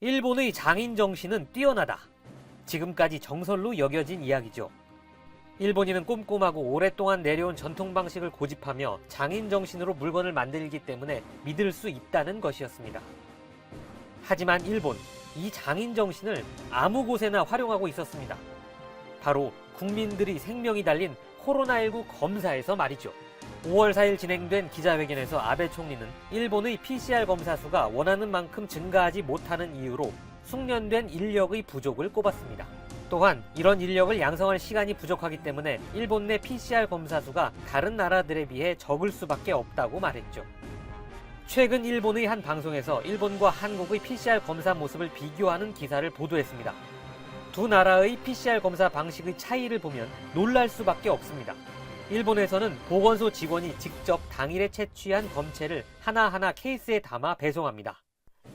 일본의 장인 정신은 뛰어나다. 지금까지 정설로 여겨진 이야기죠. 일본인은 꼼꼼하고 오랫동안 내려온 전통 방식을 고집하며 장인 정신으로 물건을 만들기 때문에 믿을 수 있다는 것이었습니다. 하지만 일본, 이 장인 정신을 아무 곳에나 활용하고 있었습니다. 바로 국민들이 생명이 달린 코로나19 검사에서 말이죠. 5월 4일 진행된 기자회견에서 아베 총리는 일본의 PCR 검사 수가 원하는 만큼 증가하지 못하는 이유로 숙련된 인력의 부족을 꼽았습니다. 또한 이런 인력을 양성할 시간이 부족하기 때문에 일본 내 PCR 검사 수가 다른 나라들에 비해 적을 수밖에 없다고 말했죠. 최근 일본의 한 방송에서 일본과 한국의 PCR 검사 모습을 비교하는 기사를 보도했습니다. 두 나라의 PCR 검사 방식의 차이를 보면 놀랄 수밖에 없습니다. 일본에서는 보건소 직원이 직접 당일에 채취한 검체를 하나하나 케이스에 담아 배송합니다.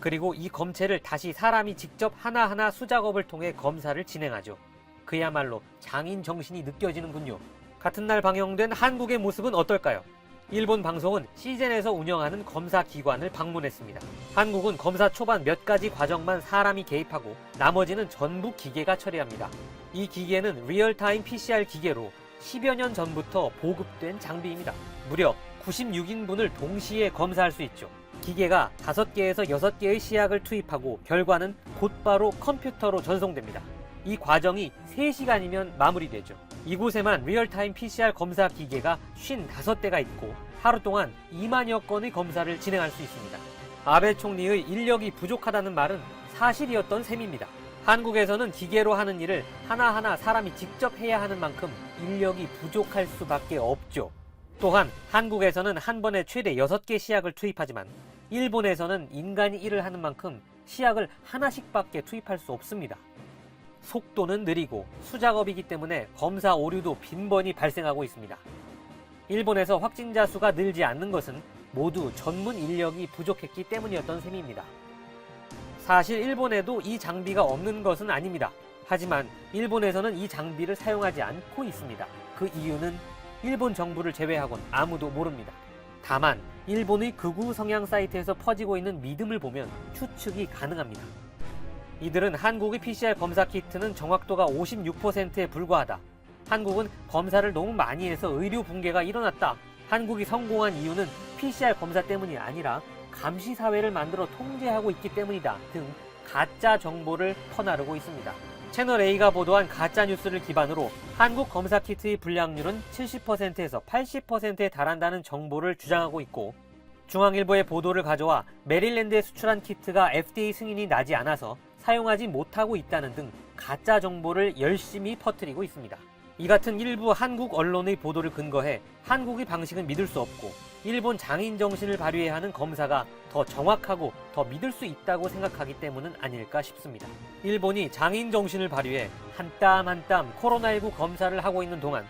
그리고 이 검체를 다시 사람이 직접 하나하나 수작업을 통해 검사를 진행하죠. 그야말로 장인 정신이 느껴지는군요. 같은 날 방영된 한국의 모습은 어떨까요? 일본 방송은 시젠에서 운영하는 검사 기관을 방문했습니다. 한국은 검사 초반 몇 가지 과정만 사람이 개입하고 나머지는 전부 기계가 처리합니다. 이 기계는 리얼타임 PCR 기계로 10여 년 전부터 보급된 장비입니다. 무려 96인분을 동시에 검사할 수 있죠. 기계가 5개에서 6개의 시약을 투입하고 결과는 곧바로 컴퓨터로 전송됩니다. 이 과정이 3시간이면 마무리되죠. 이곳에만 리얼타임 PCR 검사 기계가 55대가 있고 하루 동안 2만여 건의 검사를 진행할 수 있습니다. 아베 총리의 인력이 부족하다는 말은 사실이었던 셈입니다. 한국에서는 기계로 하는 일을 하나하나 사람이 직접 해야 하는 만큼 인력이 부족할 수밖에 없죠. 또한 한국에서는 한 번에 최대 6개 시약을 투입하지만 일본에서는 인간이 일을 하는 만큼 시약을 하나씩밖에 투입할 수 없습니다. 속도는 느리고 수작업이기 때문에 검사 오류도 빈번히 발생하고 있습니다. 일본에서 확진자 수가 늘지 않는 것은 모두 전문 인력이 부족했기 때문이었던 셈입니다. 사실 일본에도 이 장비가 없는 것은 아닙니다. 하지만 일본에서는 이 장비를 사용하지 않고 있습니다. 그 이유는 일본 정부를 제외하곤 아무도 모릅니다. 다만 일본의 극우 성향 사이트에서 퍼지고 있는 믿음을 보면 추측이 가능합니다. 이들은 한국의 PCR 검사 키트는 정확도가 56%에 불과하다. 한국은 검사를 너무 많이 해서 의료 붕괴가 일어났다. 한국이 성공한 이유는 PCR 검사 때문이 아니라 감시사회를 만들어 통제하고 있기 때문이다 등 가짜 정보를 퍼나르고 있습니다. 채널A가 보도한 가짜뉴스를 기반으로 한국 검사 키트의 불량률은 70%에서 80%에 달한다는 정보를 주장하고 있고 중앙일보의 보도를 가져와 메릴랜드에 수출한 키트가 FDA 승인이 나지 않아서 사용하지 못하고 있다는 등 가짜 정보를 열심히 퍼뜨리고 있습니다. 이 같은 일부 한국 언론의 보도를 근거해 한국의 방식은 믿을 수 없고 일본 장인 정신을 발휘해야 하는 검사가 더 정확하고 더 믿을 수 있다고 생각하기 때문은 아닐까 싶습니다. 일본이 장인 정신을 발휘해 한 땀 한 땀 코로나19 검사를 하고 있는 동안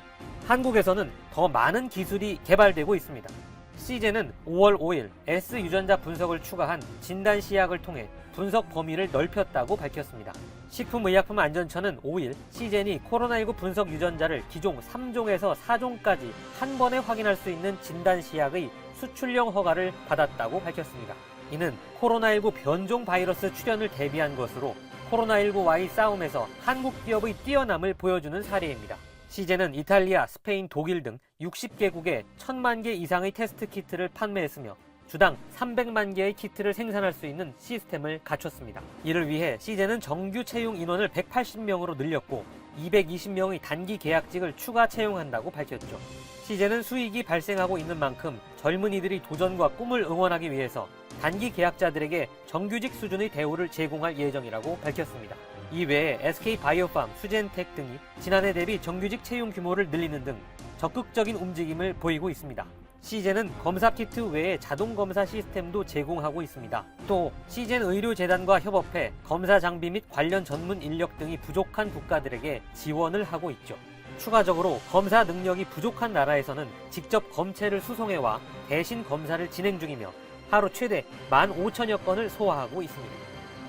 한국에서는 더 많은 기술이 개발되고 있습니다. 시젠은 5월 5일 S유전자 분석을 추가한 진단시약을 통해 분석 범위를 넓혔다고 밝혔습니다. 식품의약품안전처는 5일 시젠이 코로나19 분석 유전자를 기종 3종에서 4종까지 한 번에 확인할 수 있는 진단시약의 수출용 허가를 받았다고 밝혔습니다. 이는 코로나19 변종 바이러스 출현을 대비한 것으로 코로나19와의 싸움에서 한국 기업의 뛰어남을 보여주는 사례입니다. 시젠은 이탈리아, 스페인, 독일 등 60개국에 1000만 개 이상의 테스트 키트를 판매했으며 주당 300만 개의 키트를 생산할 수 있는 시스템을 갖췄습니다. 이를 위해 시젠은 정규 채용 인원을 180명으로 늘렸고 220명의 단기 계약직을 추가 채용한다고 밝혔죠. 시젠은 수익이 발생하고 있는 만큼 젊은이들이 도전과 꿈을 응원하기 위해서 단기 계약자들에게 정규직 수준의 대우를 제공할 예정이라고 밝혔습니다. 이 외에 SK바이오팜, 수젠텍 등이 지난해 대비 정규직 채용 규모를 늘리는 등 적극적인 움직임을 보이고 있습니다. 시젠은 검사 키트 외에 자동 검사 시스템도 제공하고 있습니다. 또 시젠 의료재단과 협업해 검사 장비 및 관련 전문 인력 등이 부족한 국가들에게 지원을 하고 있죠. 추가적으로 검사 능력이 부족한 나라에서는 직접 검체를 수송해와 대신 검사를 진행 중이며 하루 최대 15,000여 건을 소화하고 있습니다.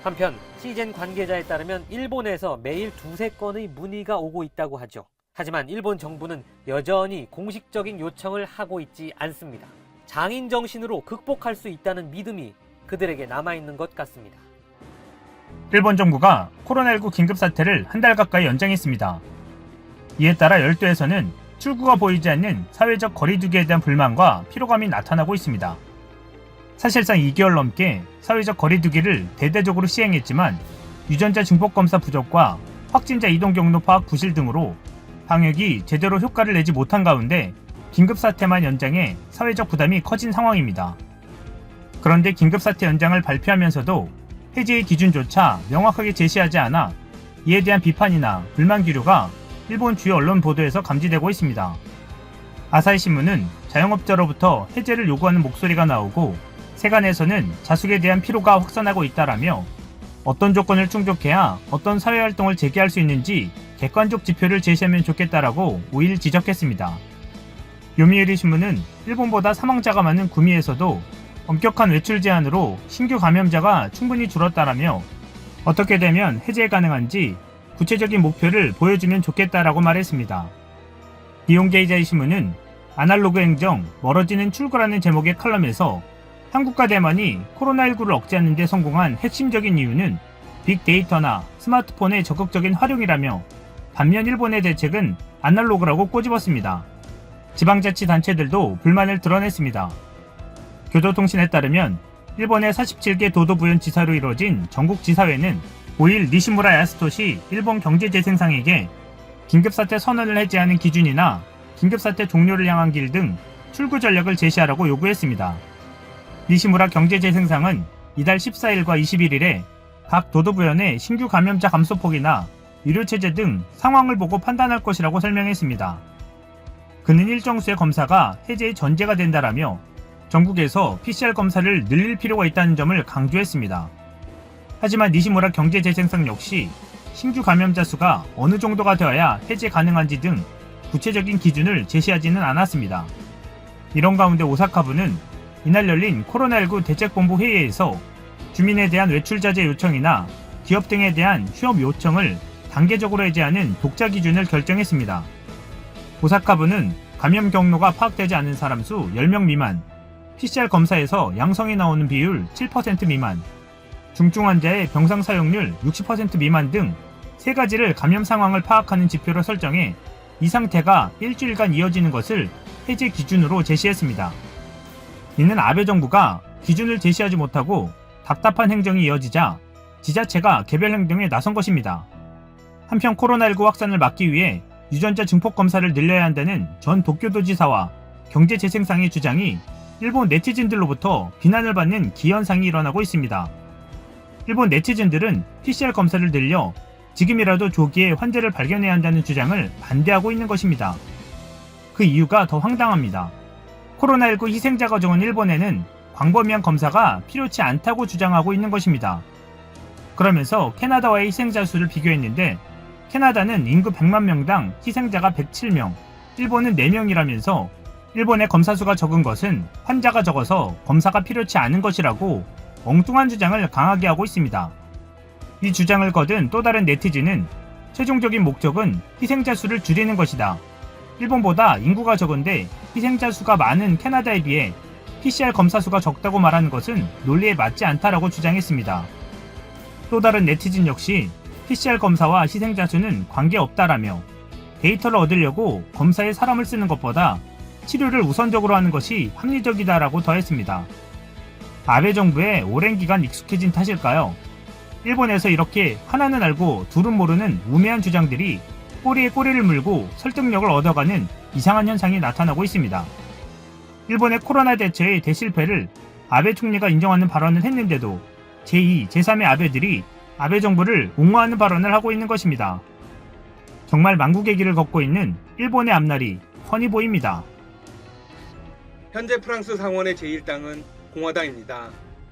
한편 시젠 관계자에 따르면 일본에서 매일 2-3건의 문의가 오고 있다고 하죠. 하지만 일본 정부는 여전히 공식적인 요청을 하고 있지 않습니다. 장인 정신으로 극복할 수 있다는 믿음이 그들에게 남아있는 것 같습니다. 일본 정부가 코로나19 긴급사태를 한 달 가까이 연장했습니다. 이에 따라 열도에서는 출구가 보이지 않는 사회적 거리두기에 대한 불만과 피로감이 나타나고 있습니다. 사실상 2개월 넘게 사회적 거리두기를 대대적으로 시행했지만 유전자 증폭검사 부족과 확진자 이동 경로 파악 부실 등으로 방역이 제대로 효과를 내지 못한 가운데 긴급사태만 연장해 사회적 부담이 커진 상황입니다. 그런데 긴급사태 연장을 발표하면서도 해제의 기준조차 명확하게 제시하지 않아 이에 대한 비판이나 불만 기류가 일본 주요 언론 보도에서 감지되고 있습니다. 아사히 신문은 자영업자로부터 해제를 요구하는 목소리가 나오고 세간에서는 자숙에 대한 피로가 확산하고 있다라며 어떤 조건을 충족해야 어떤 사회활동을 재개할 수 있는지 객관적 지표를 제시하면 좋겠다라고 5일 지적했습니다. 요미우리 신문은 일본보다 사망자가 많은 구미에서도 엄격한 외출 제한으로 신규 감염자가 충분히 줄었다라며 어떻게 되면 해제 가능한지 구체적인 목표를 보여주면 좋겠다라고 말했습니다. 니혼게이자이 신문은 아날로그 행정, 멀어지는 출구라는 제목의 칼럼에서 한국과 대만이 코로나19를 억제하는 데 성공한 핵심적인 이유는 빅데이터나 스마트폰의 적극적인 활용이라며 반면 일본의 대책은 아날로그라고 꼬집었습니다. 지방자치단체들도 불만을 드러냈습니다. 교도통신에 따르면 일본의 47개 도도부현 지사로 이뤄진 전국지사회는 5일 니시무라 야스토시 일본 경제재생상에게 긴급사태 선언을 해제하는 기준이나 긴급사태 종료를 향한 길 등 출구 전략을 제시하라고 요구했습니다. 니시무라 경제재생상은 이달 14일과 21일에 각 도도부현의 신규 감염자 감소폭이나 의료체제 등 상황을 보고 판단할 것이라고 설명했습니다. 그는 일정 수의 검사가 해제의 전제가 된다라며 전국에서 PCR 검사를 늘릴 필요가 있다는 점을 강조했습니다. 하지만 니시무라 경제재생상 역시 신규 감염자 수가 어느 정도가 되어야 해제 가능한지 등 구체적인 기준을 제시하지는 않았습니다. 이런 가운데 오사카부는 이날 열린 코로나19 대책본부 회의에서 주민에 대한 외출 자제 요청이나 기업 등에 대한 휴업 요청을 단계적으로 해제하는 독자 기준을 결정했습니다. 오사카부는 감염 경로가 파악되지 않은 사람 수 10명 미만, PCR 검사에서 양성이 나오는 비율 7% 미만, 중증 환자의 병상 사용률 60% 미만 등 3가지를 감염 상황을 파악하는 지표로 설정해 이 상태가 일주일간 이어지는 것을 해제 기준으로 제시했습니다. 이는 아베 정부가 기준을 제시하지 못하고 답답한 행정이 이어지자 지자체가 개별 행동에 나선 것입니다. 한편 코로나19 확산을 막기 위해 유전자 증폭 검사를 늘려야 한다는 전 도쿄도지사와 경제재생상의 주장이 일본 네티즌들로부터 비난을 받는 기현상이 일어나고 있습니다. 일본 네티즌들은 PCR 검사를 늘려 지금이라도 조기에 환자를 발견해야 한다는 주장을 반대하고 있는 것입니다. 그 이유가 더 황당합니다. 코로나19 희생자가 적은 일본에는 광범위한 검사가 필요치 않다고 주장하고 있는 것입니다. 그러면서 캐나다와의 희생자 수를 비교했는데 캐나다는 인구 100만 명당 희생자가 107명, 일본은 4명이라면서 일본의 검사 수가 적은 것은 환자가 적어서 검사가 필요치 않은 것이라고 엉뚱한 주장을 강하게 하고 있습니다. 이 주장을 거둔 또 다른 네티즌은 최종적인 목적은 희생자 수를 줄이는 것이다. 일본보다 인구가 적은데 희생자 수가 많은 캐나다에 비해 PCR 검사 수가 적다고 말하는 것은 논리에 맞지 않다라고 주장했습니다. 또 다른 네티즌 역시 PCR 검사와 희생자 수는 관계없다라며 데이터를 얻으려고 검사에 사람을 쓰는 것보다 치료를 우선적으로 하는 것이 합리적이다라고 더했습니다. 아베 정부에 오랜 기간 익숙해진 탓일까요? 일본에서 이렇게 하나는 알고 둘은 모르는 우매한 주장들이 꼬리에 꼬리를 물고 설득력을 얻어가는 이상한 현상이 나타나고 있습니다. 일본의 코로나 대처의 대실패를 아베 총리가 인정하는 발언을 했는데도 제2, 제3의 아베들이 아베 정부를 옹호하는 발언을 하고 있는 것입니다. 정말 만국의 길을 걷고 있는 일본의 앞날이 훤히 보입니다. 현재 프랑스 상원의 제1당은 공화당입니다.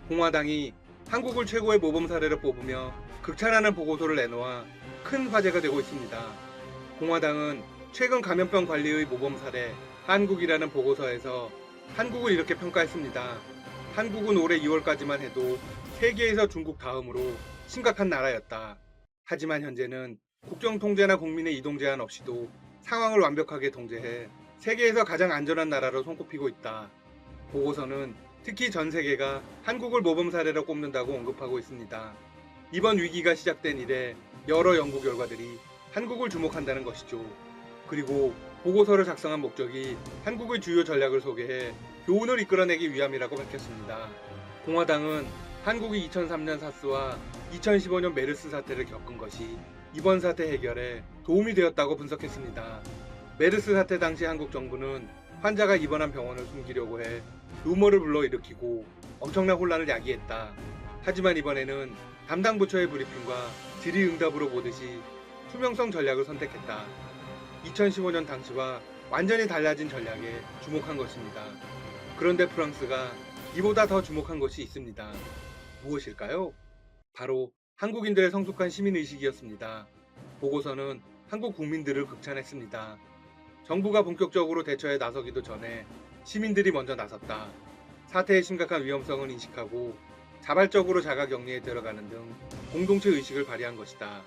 공화당이 한국을 최고의 모범 사례로 뽑으며 극찬하는 보고서를 내놓아 큰 화제가 되고 있습니다. 공화당은 최근 감염병 관리의 모범 사례 한국이라는 보고서에서 한국을 이렇게 평가했습니다. 한국은 올해 2월까지만 해도 세계에서 중국 다음으로 심각한 나라였다. 하지만 현재는 국정 통제나 국민의 이동 제한 없이도 상황을 완벽하게 통제해 세계에서 가장 안전한 나라로 손꼽히고 있다. 보고서는 특히 전 세계가 한국을 모범 사례로 꼽는다고 언급하고 있습니다. 이번 위기가 시작된 이래 여러 연구 결과들이 한국을 주목한다는 것이죠. 그리고 보고서를 작성한 목적이 한국의 주요 전략을 소개해 교훈을 이끌어내기 위함이라고 밝혔습니다. 공화당은 한국이 2003년 사스와 2015년 메르스 사태를 겪은 것이 이번 사태 해결에 도움이 되었다고 분석했습니다. 메르스 사태 당시 한국 정부는 환자가 입원한 병원을 숨기려고 해 루머를 불러일으키고 엄청난 혼란을 야기했다. 하지만 이번에는 담당 부처의 브리핑과 질의응답으로 보듯이 투명성 전략을 선택했다. 2015년 당시와 완전히 달라진 전략에 주목한 것입니다. 그런데 프랑스가 이보다 더 주목한 것이 있습니다. 무엇일까요? 바로 한국인들의 성숙한 시민의식이었습니다. 보고서는 한국 국민들을 극찬했습니다. 정부가 본격적으로 대처에 나서기도 전에 시민들이 먼저 나섰다. 사태의 심각한 위험성을 인식하고 자발적으로 자가격리에 들어가는 등 공동체 의식을 발휘한 것이다.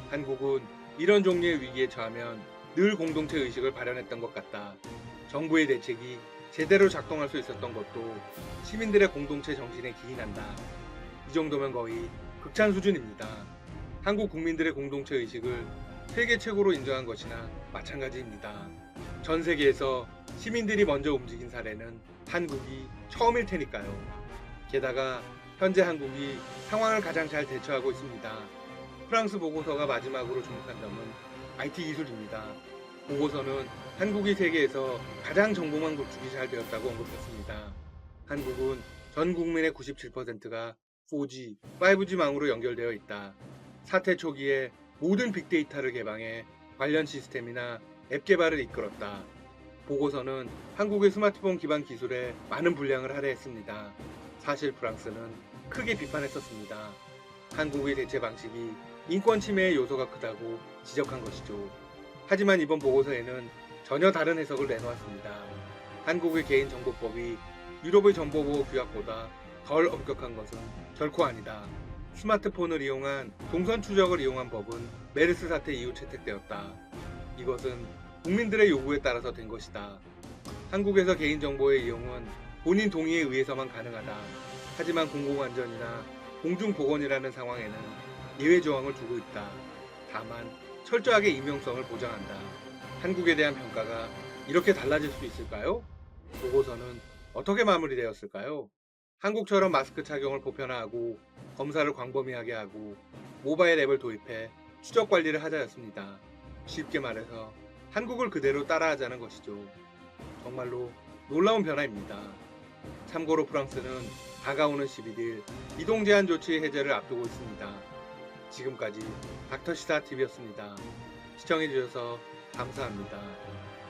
한국은 이런 종류의 위기에 처하면 늘 공동체 의식을 발현했던 것 같다. 정부의 대책이 제대로 작동할 수 있었던 것도 시민들의 공동체 정신에 기인한다. 이 정도면 거의 극찬 수준입니다. 한국 국민들의 공동체 의식을 세계 최고로 인정한 것이나 마찬가지입니다. 전 세계에서 시민들이 먼저 움직인 사례는 한국이 처음일 테니까요. 게다가 현재 한국이 상황을 가장 잘 대처하고 있습니다. 프랑스 보고서가 마지막으로 주목한 점은 IT 기술입니다. 보고서는 한국이 세계에서 가장 정보망 구축이 잘 되었다고 언급했습니다. 한국은 전 국민의 97%가 4G, 5G망으로 연결되어 있다. 사태 초기에 모든 빅데이터를 개방해 관련 시스템이나 앱 개발을 이끌었다. 보고서는 한국의 스마트폰 기반 기술에 많은 분량을 할애했습니다. 사실 프랑스는 크게 비판했었습니다. 한국의 대체 방식이 인권 침해의 요소가 크다고 지적한 것이죠. 하지만 이번 보고서에는 전혀 다른 해석을 내놓았습니다. 한국의 개인정보법이 유럽의 정보보호 규약보다 덜 엄격한 것은 결코 아니다. 스마트폰을 이용한 동선 추적을 이용한 법은 메르스 사태 이후 채택되었다. 이것은 국민들의 요구에 따라서 된 것이다. 한국에서 개인정보의 이용은 본인 동의에 의해서만 가능하다. 하지만 공공안전이나 공중보건이라는 상황에는 예외 조항을 두고 있다. 다만 철저하게 익명성을 보장한다. 한국에 대한 평가가 이렇게 달라질 수 있을까요? 보고서는 어떻게 마무리되었을까요? 한국처럼 마스크 착용을 보편화하고 검사를 광범위하게 하고 모바일 앱을 도입해 추적 관리를 하자였습니다. 쉽게 말해서 한국을 그대로 따라하자는 것이죠. 정말로 놀라운 변화입니다. 참고로 프랑스는 다가오는 11일 이동 제한 조치 해제를 앞두고 있습니다. 지금까지 닥터시사TV였습니다. 시청해주셔서 감사합니다.